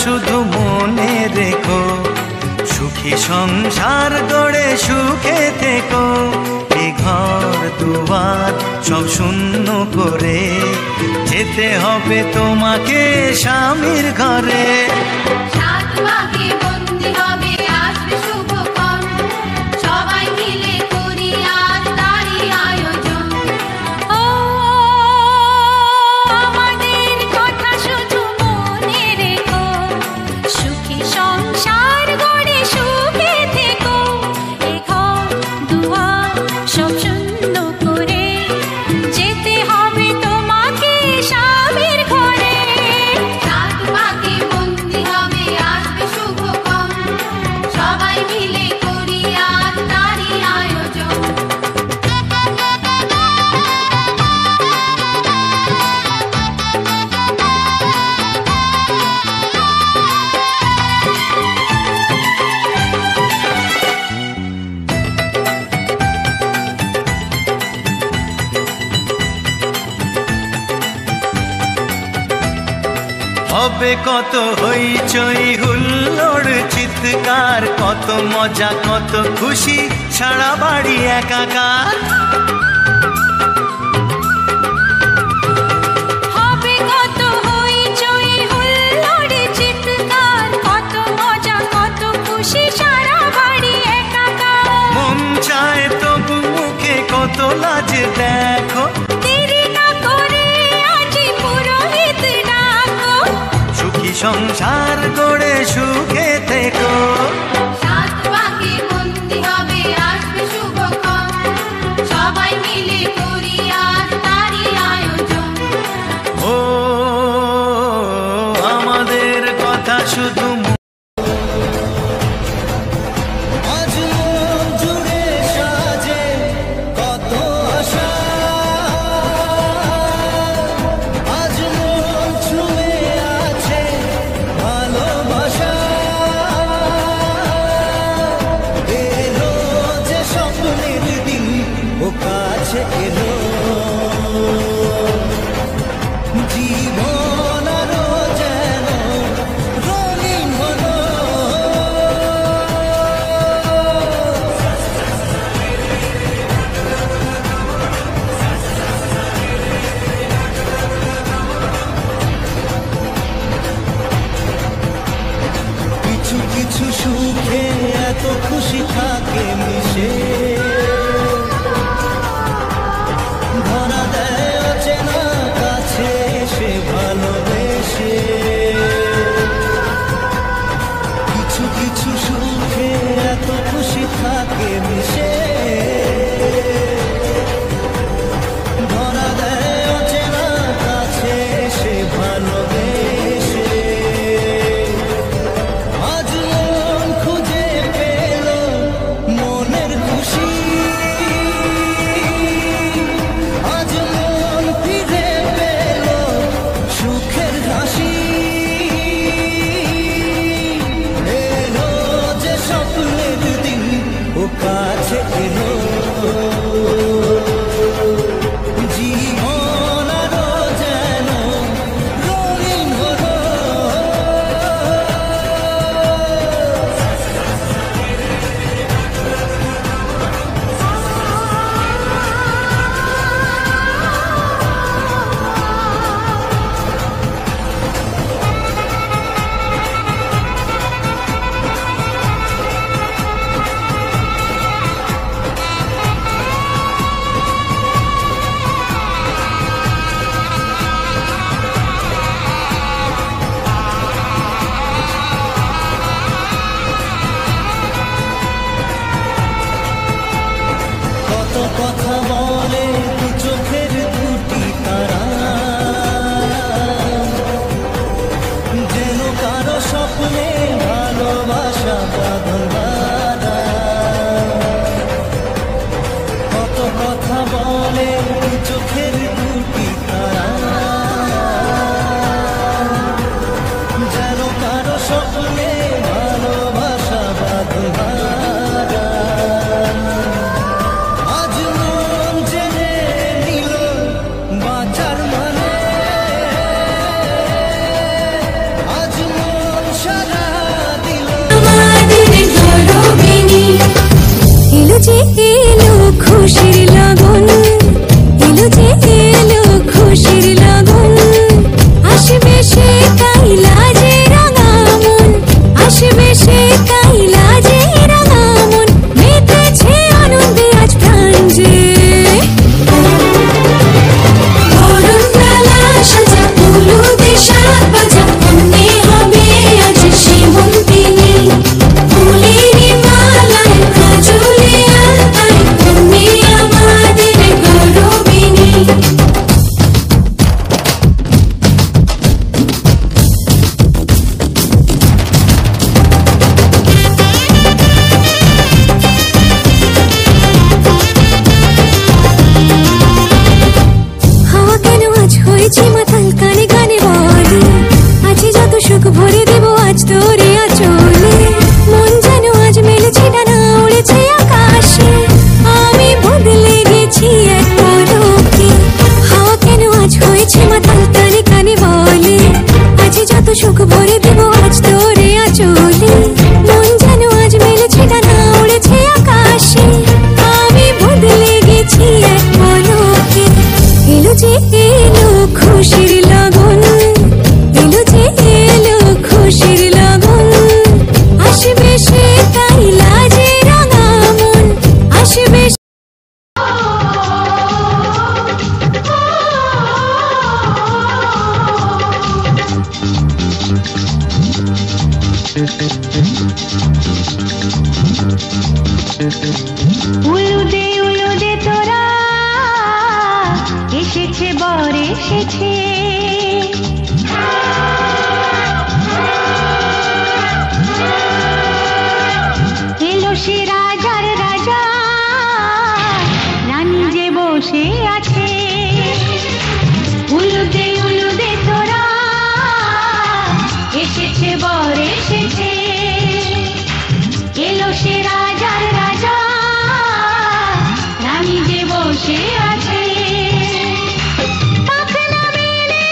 শুধু মনে রেখো, সুখী সংসার গড়ে সুখে থেকো। এ ঘর দুয়ার সব শূন্য করে যেতে হবে তোমাকে স্বামীর ঘরে। সাত মাকে বন্দি হবে আসবে শুভক্ষণ, সবাই মিলে করি আজ তারই আয়োজন। ও আমাদের কথা শুধু মনে রেখো, সুখী সংসার গড়ে সুখে থেকো। এ ঘর দুয়ার সব শূন্য করে যেতে হবে তোমাকে স্বামীর ঘরে। সাত মাকে বন্দি হবে আসবে শুভক্ষণ, সবাই মিলে করি আজ তারই আয়োজন। হবে কত হইচই হুল্লোড় চিৎকার, কত মজা কত খুশি সারা বাড়ি একাকার। হবে কত হইচই হুল্লোড় চিৎকার, কত মজা কত খুশি সারা বাড়ি একাকার। মন চায় তবু মুখে কত লাজ দেখো, দেরি না করে আজই পুরোহিত ডাকো। সুখী সংসার গড়ে সুখে থেকো। সাত মাকে বন্দি হবে আসবে শুভক্ষণ, সবাই মিলে করি আজ তারই আয়োজন। ও আমাদের কথা শুধু আজ মন জুড়ে সাজে কত আশা, আজ মন ছুঁয়ে আছে ভালোবাসা। এলো যে স্বপ্নের দিন ও কাছে এলো, জীবন আরো যেন রঙিন হলো। কিছু কিছু সুখে এত খুশি থাকে মিশে, ধরা দেয় অচেনা কাছে সে ভালোবেসে। কিছু কিছু সুখে এত খুশি থাকে মিশে, ধরা দেয় অচেনা কাছে সে ভালোবেসে। আজ মন খুঁজে পেল মনের খুশি, আজ মন ফিরে পেল সুখের হাসি। এলো যে স্বপ্নের দিন ও কাছে এলো, জীবন আরো যেন রঙিন হলো। কত কথা বলে দু চোখের দুটি তারা, যেন কারো স্বপ্নে ভালোবাসা বাঁধন বাঁধা। কত কথা বলে দু চোখের দুটি তারা, যেন কারো স্বপ্নে ভালোবাসা বাঁধন বাঁধা। আজ মন যে এলো খুশির লগন, এলো যে এলো খুশির লগন, আসবে সে কাইলা যে রাঙা মন, আসবে সে কাইলা যে রাঙা মন, মেতেছে আনন্দে আজ প্রাণ যে। বরণ ডালা সাজা হলুদে সাত বাজা, মনে হবে আজ সীমন্তিনী, ফুলেরই মালায় কাজলে আলতায়, তুমি আমাদের গৌরবিনী। হাওয়া কেন আজ হয়েছে মাতাল, কানে কানে বলে আছে যত সুখ ভরে দেব আজ তোরে আঁচলে। মন যেন আজ মেলেছে ডানা, উড়েছে আকাশে, আমি বদলে গেছি এক পলকে। হাওয়া কেন আজ হয়েছে মাতাল, কানে কানে বলে আছে যত সুখ ভরে দেব আজ তোরে আঁচলে। মন যেন আজ মেলেছে ডানা, উড়েছে আকাশে, আমি বদলে গেছি এক পলকে। এলো যে এলো খুশির লগন, এলো যে এলো খুশির লগন, আসবে সে কাইলা যে রাঙা মন, আসবে উলুদে উলুদে তোরা, এসেছে বর এসেছে, এলো সে রাজার রাজা, রানী যে বসে আছে। উলুদে উলুদে তোরা, এসেছে বর এসেছে, এলো সে রাজার রাজা, রানী যে বসে আছে। পাখনা মেলে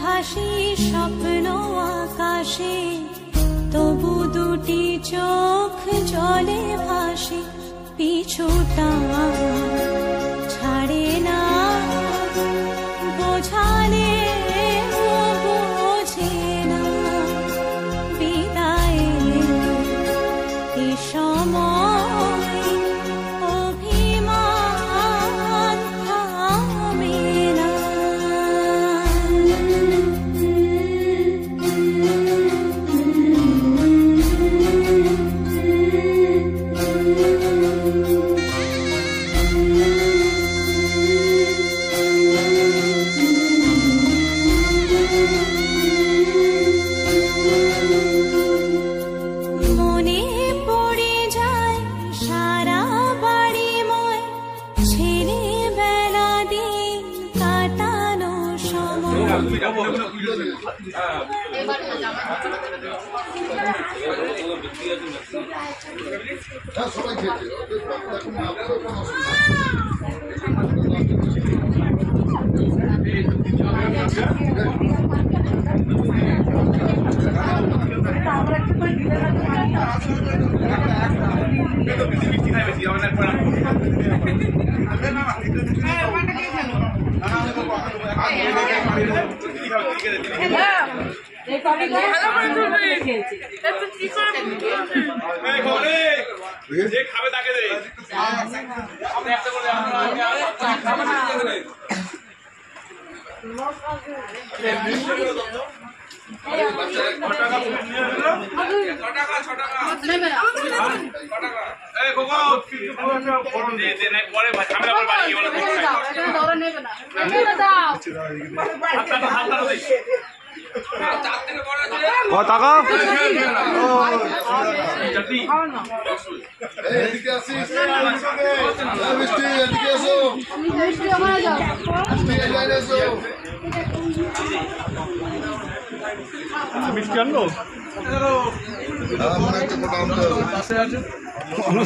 ভাসি স্বপ্ন আকাশে, তবু দুটি চোখ জলে ভাসে, পিছুটা ছাড়ে না, বোঝালে বোঝে না, বিদায় এ সময় অভিমান থামে না। মনে পড়ে যায় সারা বাড়িময় ছেলেবেলা দিন কাটানো সময়।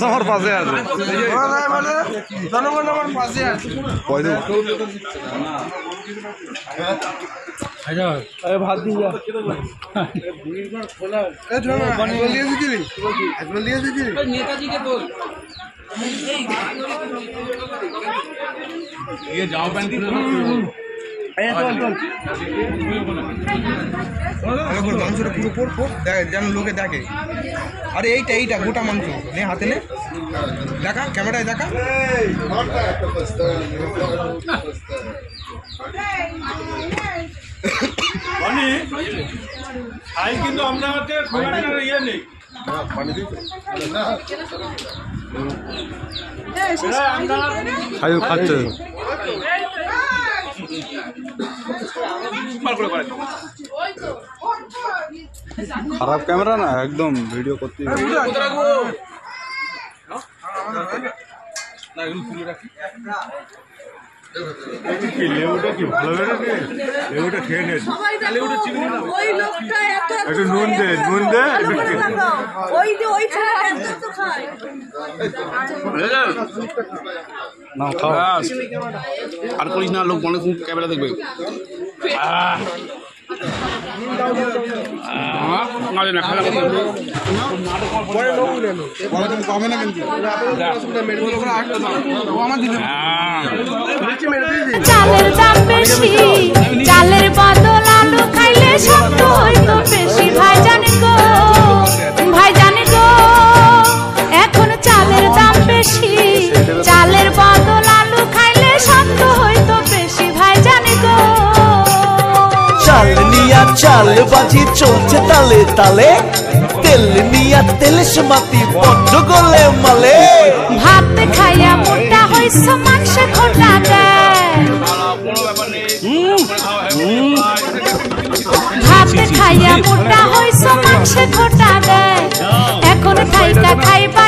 আমার পাশে আছে, জনগণ আমার পাশে আছে। ভাত দিয়ে নেতাজিকে তোল যাও প্যান্ট মাংসটা পুরো পর যেন লোকে দেখে। আরে এইটা গোটা মাংস নে হাতে নে, দেখা ক্যামেরায় দেখা। কিন্তু আমরা ইয়ে নেই খাচ্ছে খারাপ ক্যামেরা না, একদম ভিডিও করতে লেবুটা কি ভালো বেরোবে, লেবুটা খেয়ে নে, একটু নুন দে আর করিস না, লোক অনেক ক্যামেরা দেখবে। চালের দাম বেশি, চালের বদল আলু খাইলে শক্ত হইতো বেশি। ভাইজান গো, ভাইজান গো, এখন চালের দাম বেশি, চালের বদল আলু খাইলে শক্ত হইতো বেশি। ভাইজান গো, চাল নিয়া চাল বাজি চলছে তালে তালে, তেল নিয়া তেল সমাতি বড্ড গলে মালে। ভাত খাইয়া মোটা হইছ মাংসে খোটা দেয়, ভাত খাইয়া মোটা হইছ মাংসে খোটা দেয়। এখন খাইতা খাইবা